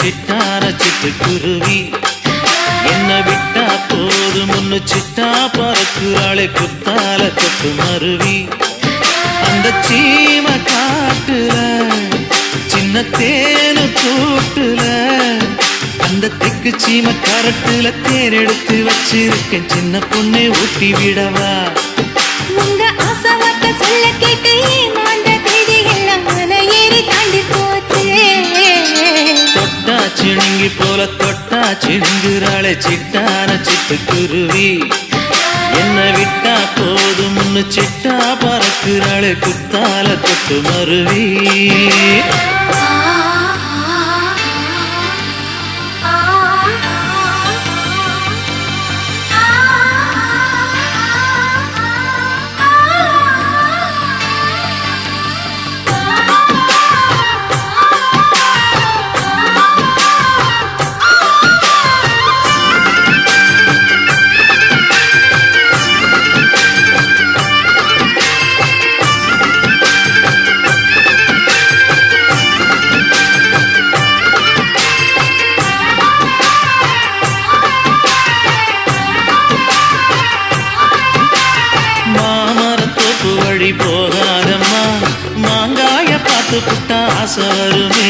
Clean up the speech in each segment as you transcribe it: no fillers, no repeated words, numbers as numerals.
சிட்டான சிட்டுக்குருவி. என்ன விட்டா போதும் முன்னு சிட்டா பறக்குறாளே குத்தால தொட்டு மருவி. அந்த சீம காட்டுல சின்ன தேனு கூட்டுல அந்த தெக்கு சீம கரட்டுல தேன் எடுத்து வச்சிருக்கேன் சின்ன பொண்ணை ஊட்டி விடவா. உங்க ஆசவார்த்தை சொல்ல கேட்டு ஏமாந்த தேதி எல்லாம் மன ஏறி தாண்டி போச்சு. தொட்டா சிணுங்கி போல தொட்டா சிணுங்குறாளே சிட்டான சிட்டுக்குருவி. என்ன விட்டா போதும் முன்னு சிட்டா பறக்குறாளே குத்தால தொட்டு மருவி. வழி போகாதம்மா மாங்காய பார்த்து புட்டா ஆசை வருமே.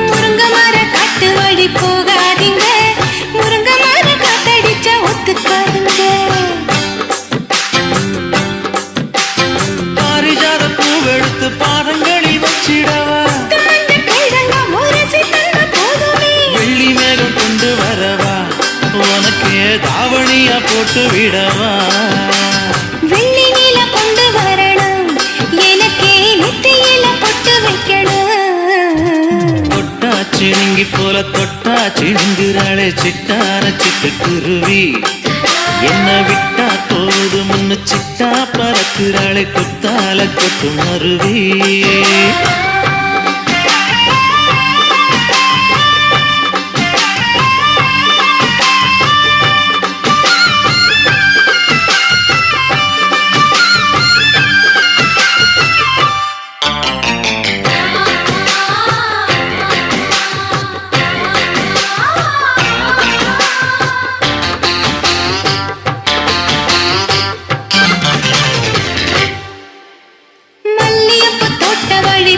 முருங்க மர காட்டு வழி போகாதீங்க, முருங்க மர காத்தடிச்சா ஒத்துக்காதுங்க. பாரிஜாத பூவெடுத்து பாதங்களில் வச்சிடவா. வெள்ளி மேகம் கொண்டு வரவா உனக்கே தாவணியா போட்டு விடவா. வெள்ளி நீல கொண்டு வரணும் எனக்கே நெத்தியில பொட்டு வைக்கணும். தொட்டா சிணுங்கி போல தொட்டா சிணுங்குறாளே சிட்டான சிட்டுக்குருவி. என்ன விட்டா போதும் முன்னு சிட்டா பறக்குறாளே குத்தால கொட்டு மருவி.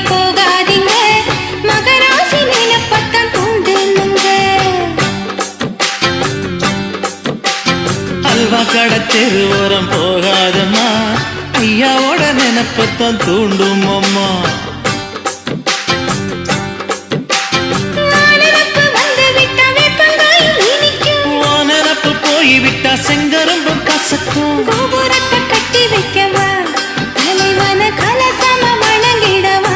போகாதீங்க மகராசி நிலப்பட்டம் தூண்டுங்க. அல்வா கடை தெருவோரம் போகாதம்மா ஐயாவோட நினைப்பத்தான் தூண்டும் அம்மா. நினப்பு போய்விட்டா செங்கரும்பும் கசக்கும். கோபுரத்தை கட்டி வைக்கவா தலைவன கலசம வணங்கிடவா.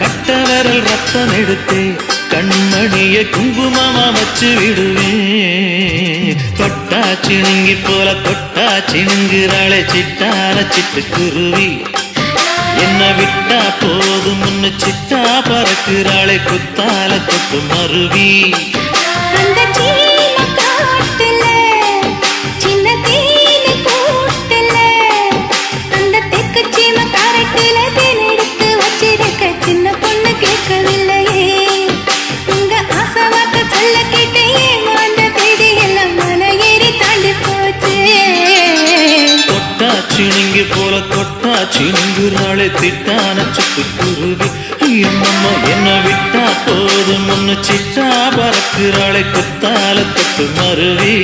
கட்ட விரல் ரத்தம் எடுத்து கண்மணிய குங்குமமா வச்சு விடுவேன். தொட்டா சிணுங்கி போல தொட்டா சிணுங்குறாளே சிட்டான சிட்டுக்குருவி. என்ன விட்டா போதும் முன்னு சிட்டா பறக்குறாளே குத்தால தொட்டு மருவி. அந்த சீம காட்டுல சின்ன தேனு கூட்டுல அந்த தெக்கு சீம கரட்டுல தேன் எடுத்து வச்சிருக்க சின்ன பொண்ணு கேட்கவில்லையே. உங்க ஆசவார்த்தை சொல்ல கேட்டு ஏமாந்த தேதி எல்லாம் மன ஏறி தாண்டி போச்சு. தொட்டா சிணுங்கி போல தொட்டா சிணுங்குறாளே திட்டான சிட்டுக்குருவி. என்னம்மா என்ன விட்டா போதும் முன்னு சிட்டா பறக்குறாளே குத்தால தொட்டு மருவி.